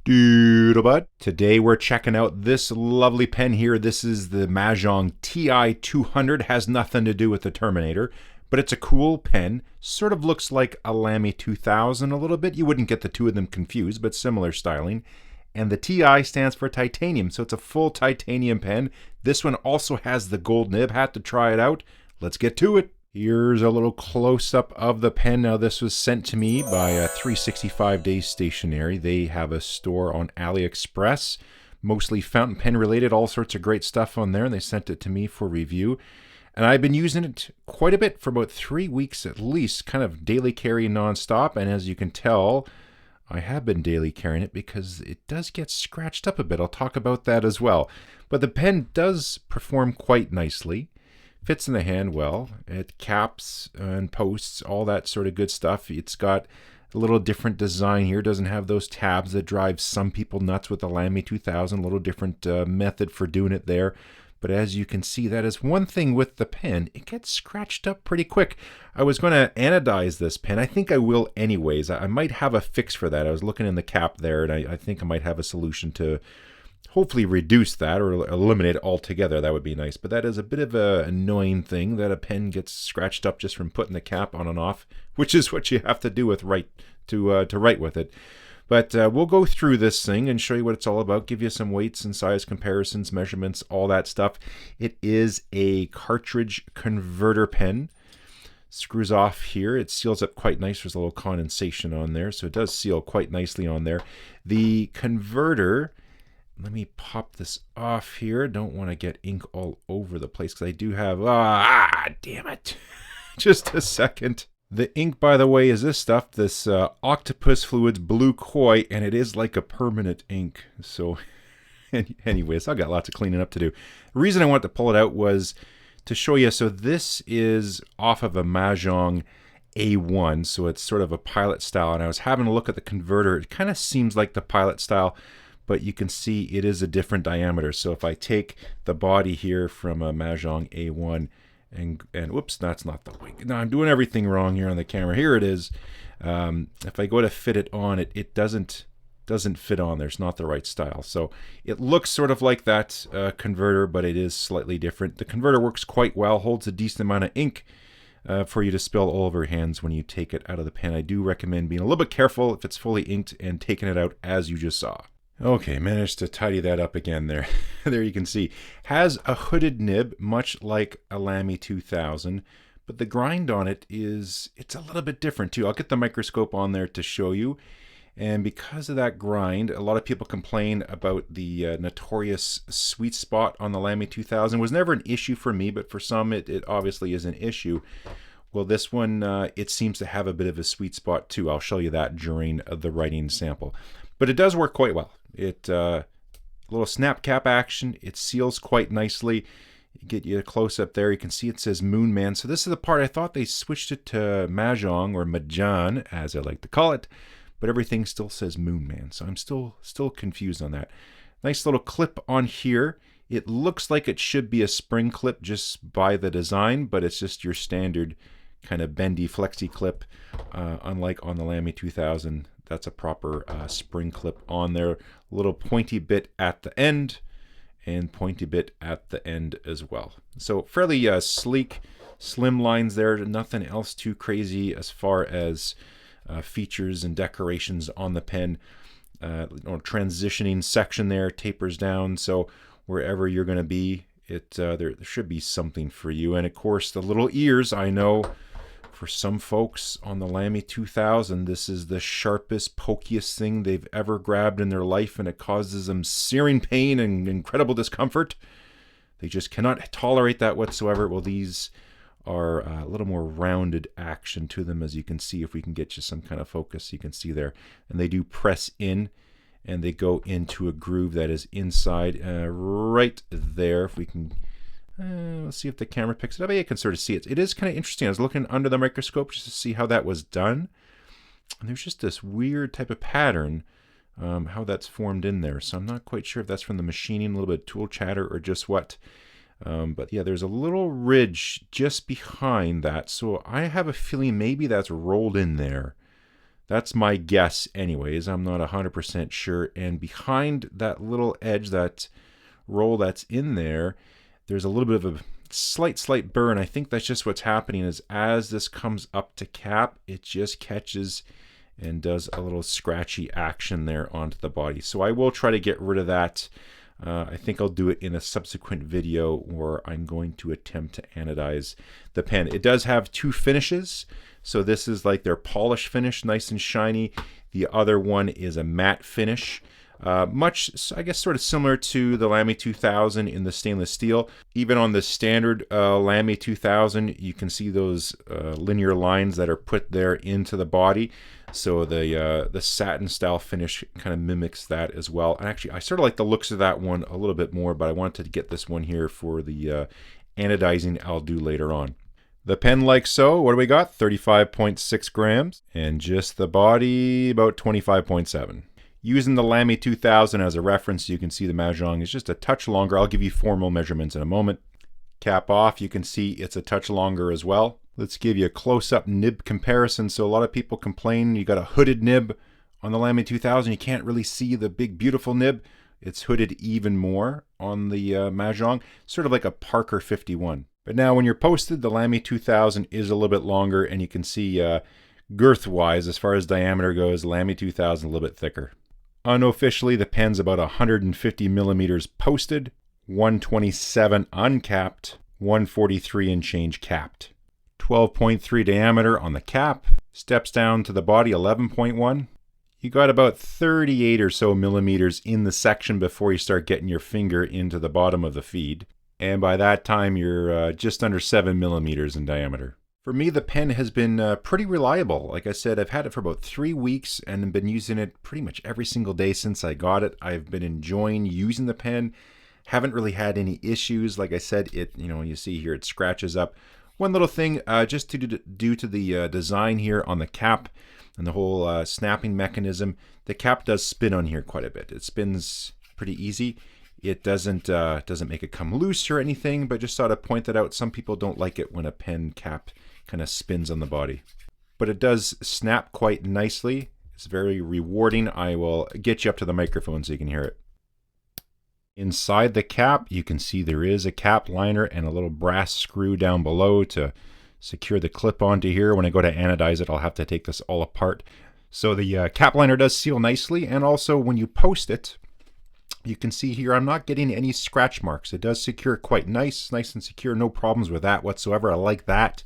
Doodlebud. Today we're checking out this lovely pen here. This is the Majohn Ti200. Has nothing to do with the Terminator, but it's a cool pen. Sort of looks like a Lamy 2000 a little bit. You wouldn't get the two of them confused, but similar styling. And the Ti stands for titanium, so it's a full titanium pen. This one also has the gold nib. Had to try it out. Let's get to it. Here's a little close-up of the pen. Now, this was sent to me by 365 Days Stationery. They have a store on Aliexpress, mostly fountain pen related, all sorts of great stuff on there, and they sent it to me for review. And I've been using it quite a bit for about 3 weeks at least, kind of daily carry nonstop. And as you can tell, I have been daily carrying it because it does get scratched up a bit. I'll talk about that as well. But the pen does perform quite nicely. Fits in the hand well. It caps and posts, all that sort of good stuff. It's got a little different design here. Doesn't have those tabs that drive some people nuts with the Lamy 2000. A little different method for doing it there. But as you can see, that is one thing with the pen. It gets scratched up pretty quick. I was going to anodize this pen. I think I will anyways. I might have a fix for that. I was looking in the cap there, and I think I might have a solution to hopefully reduce that or eliminate it altogether. That would be nice. But that is a bit of an annoying thing, that a pen gets scratched up just from putting the cap on and off, which is what you have to do with to write with it. But we'll go through this thing and show you what it's all about, give you some weights and size comparisons, measurements, all that stuff. It is a cartridge converter pen. Screws off here. It seals up quite nice. There's a little condensation on there, so it does seal quite nicely on there. The converter, let me pop this off here. Don't want to get ink all over the place because I do have... damn it. Just a second. The ink, by the way, is this stuff, this Octopus Fluids Blue Koi, and it is like a permanent ink. So, anyways, I've got lots of cleaning up to do. The reason I wanted to pull it out was to show you. So this is off of a Majohn A1, so it's sort of a pilot style. And I was having a look at the converter. It kind of seems like the pilot style, but you can see it is a different diameter. So if I take the body here from a Majohn A1 and whoops, that's not the wing. No, I'm doing everything wrong here on the camera. Here it is. If I go to fit it on, it doesn't fit on there. It's not the right style. So it looks sort of like that converter, but it is slightly different. The converter works quite well, holds a decent amount of ink for you to spill all over your hands when you take it out of the pen. I do recommend being a little bit careful if it's fully inked and taking it out as you just saw. Okay, managed to tidy that up again there. There you can see. Has a hooded nib, much like a Lamy 2000, but the grind on it it's a little bit different too. I'll get the microscope on there to show you. And because of that grind, a lot of people complain about the notorious sweet spot on the Lamy 2000. It was never an issue for me, but for some it obviously is an issue. Well, this one, it seems to have a bit of a sweet spot too. I'll show you that during the writing sample. But it does work quite well. It little snap cap action. It seals quite nicely. Get you a close up there. You can see it says Moon Man. So this is the part I thought they switched it to Majohn or Majohn, as I like to call it, but everything still says Moon Man. So I'm still confused on that. Nice little clip on here. It looks like it should be a spring clip just by the design, but it's just your standard kind of bendy flexi clip, unlike on the Lamy 2000. That's a proper spring clip on there. Little pointy bit at the end and pointy bit at the end as well. So fairly sleek, slim lines there. Nothing else too crazy as far as features and decorations on the pen. Transitioning section there tapers down. So wherever you're going to be, there should be something for you. And of course, the little ears, I know, for some folks on the Lamy 2000, this is the sharpest, pokiest thing they've ever grabbed in their life, and it causes them searing pain and incredible discomfort. They just cannot tolerate that whatsoever. Well, these are a little more rounded action to them, as you can see. If we can get you some kind of focus, you can see there. And they do press in, and they go into a groove that is inside right there. If we can... let's see if the camera picks it up. Yeah, you can sort of see it. It is kind of interesting. I was looking under the microscope just to see how that was done. And there's just this weird type of pattern, how that's formed in there. So I'm not quite sure if that's from the machining, a little bit of tool chatter, or just what. But yeah, there's a little ridge just behind that. So I have a feeling maybe that's rolled in there. That's my guess anyways. I'm not 100% sure. And behind that little edge, that roll that's in there, there's a little bit of a slight burn. I think that's just what's happening is as this comes up to cap, it just catches and does a little scratchy action there onto the body. So I will try to get rid of that. I think I'll do it in a subsequent video where I'm going to attempt to anodize the pen. It does have two finishes. So this is like their polish finish, nice and shiny. The other one is a matte finish. Much, I guess, sort of similar to the Lamy 2000 in the stainless steel. Even on the standard Lamy 2000, you can see those linear lines that are put there into the body. So the satin style finish kind of mimics that as well. And actually, I sort of like the looks of that one a little bit more, but I wanted to get this one here for the anodizing I'll do later on. The pen like so, what do we got? 35.6 grams, and just the body about 25.7. Using the Lamy 2000 as a reference, you can see the Majohn is just a touch longer. I'll give you formal measurements in a moment. Cap off, you can see it's a touch longer as well. Let's give you a close-up nib comparison. So a lot of people complain you got a hooded nib on the Lamy 2000. You can't really see the big, beautiful nib. It's hooded even more on the Majohn, sort of like a Parker 51. But now when you're posted, the Lamy 2000 is a little bit longer, and you can see girth-wise, as far as diameter goes, Lamy 2000 a little bit thicker. Unofficially, the pen's about 150 millimeters posted, 127 uncapped, 143 and change capped. 12.3 diameter on the cap, steps down to the body 11.1. You got about 38 or so millimeters in the section before you start getting your finger into the bottom of the feed. And by that time, you're just under 7 millimeters in diameter. For me, the pen has been pretty reliable. Like I said, I've had it for about 3 weeks and been using it pretty much every single day since I got it. I've been enjoying using the pen. Haven't really had any issues. Like I said, you see here, it scratches up. One little thing, just due to the design here on the cap and the whole snapping mechanism, the cap does spin on here quite a bit. It spins pretty easy. It doesn't make it come loose or anything, but just thought I'd point that out. Some people don't like it when a pen cap kind of spins on the body. But it does snap quite nicely. It's very rewarding. I will get you up to the microphone so you can hear it. Inside the cap, you can see there is a cap liner and a little brass screw down below to secure the clip onto here. When I go to anodize it, I'll have to take this all apart. So the cap liner does seal nicely, and also when you post it, you can see here I'm not getting any scratch marks. It does secure quite nice and secure. No problems with that whatsoever. I like that.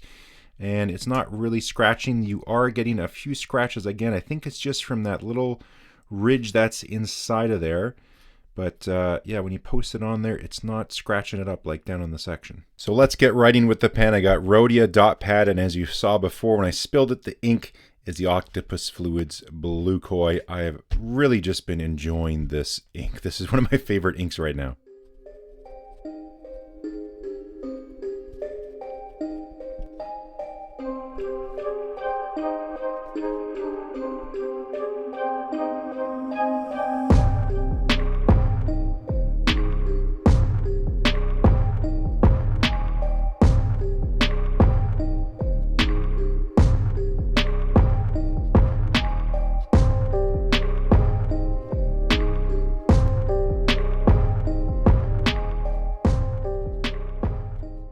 And it's not really scratching. You are getting a few scratches again. I think it's just from that little ridge that's inside of there. But yeah, when you post it on there, it's not scratching it up like down on the section. So let's get writing with the pen. I got Rhodia dot pad, and as you saw before when I spilled it, the ink is the Octopus Fluids Blue Koi. I have really just been enjoying this ink. This is one of my favorite inks right now.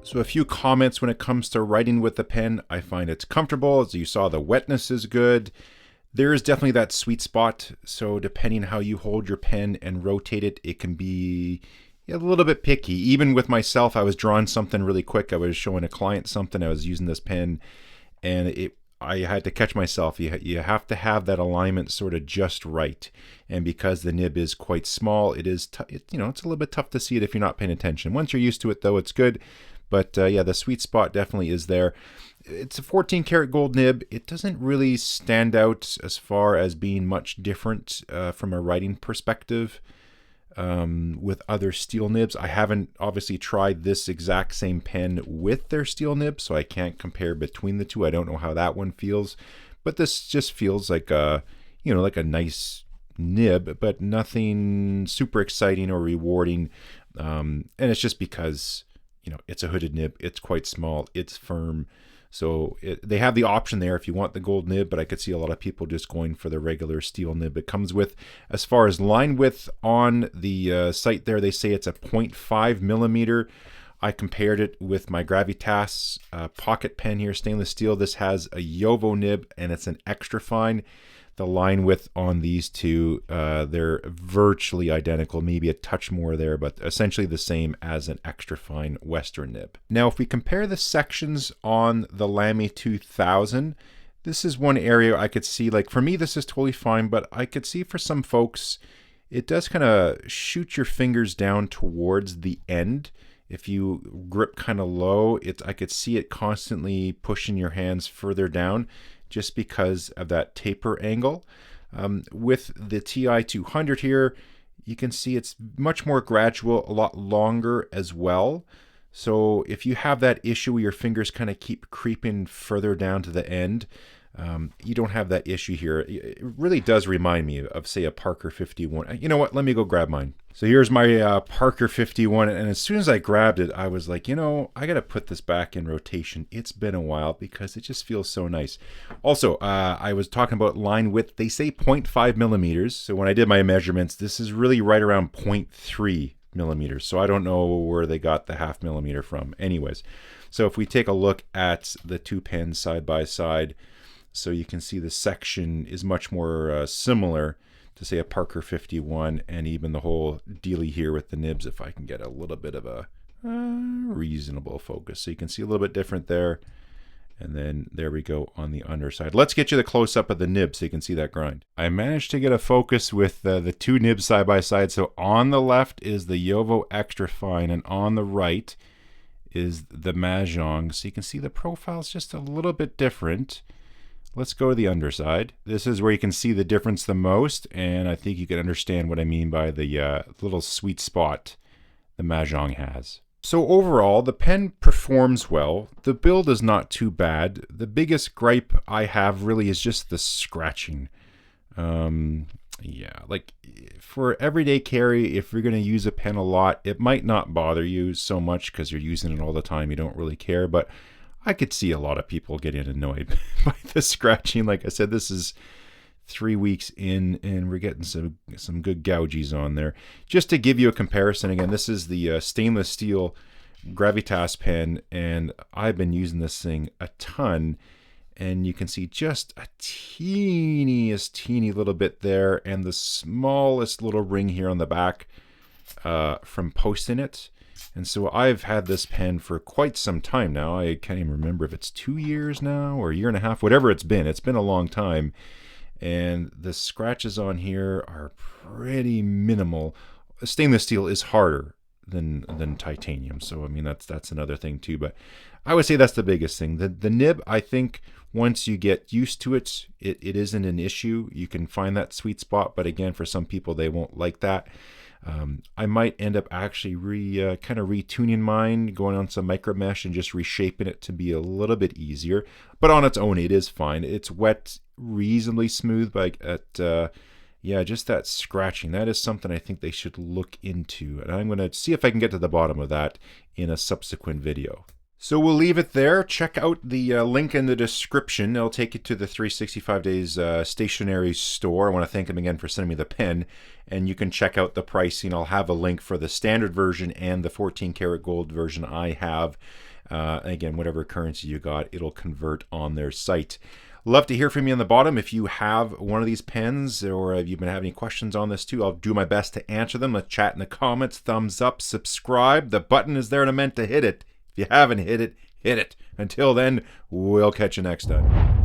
So a few comments when it comes to writing with the pen. I find it's comfortable. As you saw, the wetness is good. There is definitely that sweet spot. So depending how you hold your pen and rotate it, it can be a little bit picky. Even with myself, I was drawing something really quick. I was showing a client something. I was using this pen, and I had to catch myself. You have to have that alignment sort of just right. And because the nib is quite small, it's a little bit tough to see it if you're not paying attention. Once you're used to it, though, it's good. But yeah, the sweet spot definitely is there. It's a 14 karat gold nib. It doesn't really stand out as far as being much different from a writing perspective with other steel nibs. I haven't obviously tried this exact same pen with their steel nib, so I can't compare between the two. I don't know how that one feels, but this just feels like a nice nib, but nothing super exciting or rewarding. And it's just because it's a hooded nib. It's quite small. It's firm. So they have the option there if you want the gold nib, but I could see a lot of people just going for the regular steel nib. It comes with, as far as line width on the site there, they say it's a 0.5 millimeter. I compared it with my Gravitas pocket pen here, stainless steel. This has a Jowo nib and it's an extra fine. The line width on these two, they're virtually identical, maybe a touch more there, but essentially the same as an extra fine Western nib. Now, if we compare the sections on the Lamy 2000, this is one area I could see, like for me, this is totally fine, but I could see for some folks, it does kind of shoot your fingers down towards the end. If you grip kind of low, I could see it constantly pushing your hands further down, just because of that taper angle. With the Ti200 here, you can see it's much more gradual, a lot longer as well. So if you have that issue where your fingers kind of keep creeping further down to the end, you don't have that issue here. It really does remind me of, say, a Parker 51. You know what? Let me go grab mine. So here's my Parker 51, and as soon as I grabbed it, I was like, you know, I got to put this back in rotation. It's been a while because it just feels so nice. Also, I was talking about line width. They say 0.5 millimeters. So when I did my measurements, this is really right around 0.3 millimeters. So I don't know where they got the half millimeter from. Anyways, so if we take a look at the two pens side by side, so you can see the section is much more similar to, say, a Parker 51, and even the whole dealie here with the nibs, if I can get a little bit of a reasonable focus. So you can see a little bit different there. And then there we go on the underside. Let's get you the close-up of the nib so you can see that grind. I managed to get a focus with the two nibs side by side. So on the left is the Jowo Extra Fine, and on the right is the Majohn. So you can see the profile's just a little bit different. Let's go to the underside. This is where you can see the difference the most, and I think you can understand what I mean by the little sweet spot the Majohn has. So overall, the pen performs well. The build is not too bad. The biggest gripe I have really is just the scratching. Yeah, like for everyday carry, if you're going to use a pen a lot, it might not bother you so much because you're using it all the time. You don't really care, but I could see a lot of people getting annoyed by the scratching. Like I said, this is 3 weeks in, and we're getting some good gouges on there. Just to give you a comparison, again, this is the stainless steel Gravitas pen, and I've been using this thing a ton, and you can see just a teeny little bit there, and the smallest little ring here on the back from posting it. And so I've had this pen for quite some time now. I can't even remember if it's 2 years now or a year and a half, whatever it's been. It's been a long time. And the scratches on here are pretty minimal. Stainless steel is harder than titanium. So, I mean, that's another thing too. But I would say that's the biggest thing. The nib, I think, once you get used to it, it isn't an issue. You can find that sweet spot. But again, for some people, they won't like that. I might end up actually kind of retuning mine, going on some micro mesh and just reshaping it to be a little bit easier. But on its own, it is fine. It's wet, reasonably smooth, but yeah, just that scratching, that is something I think they should look into. And I'm going to see if I can get to the bottom of that in a subsequent video. So we'll leave it there. Check out the link in the description. It'll take you to the 365 Days Stationery Store. I want to thank them again for sending me the pen. And you can check out the pricing. I'll have a link for the standard version and the 14 karat gold version I have. Again, whatever currency you got, it'll convert on their site. Love to hear from you on the bottom. If you have one of these pens, or if you've been having any questions on this too, I'll do my best to answer them. Let's chat in the comments. Thumbs up, subscribe. The button is there and I meant to hit it. If you haven't hit it, hit it. Until then, we'll catch you next time.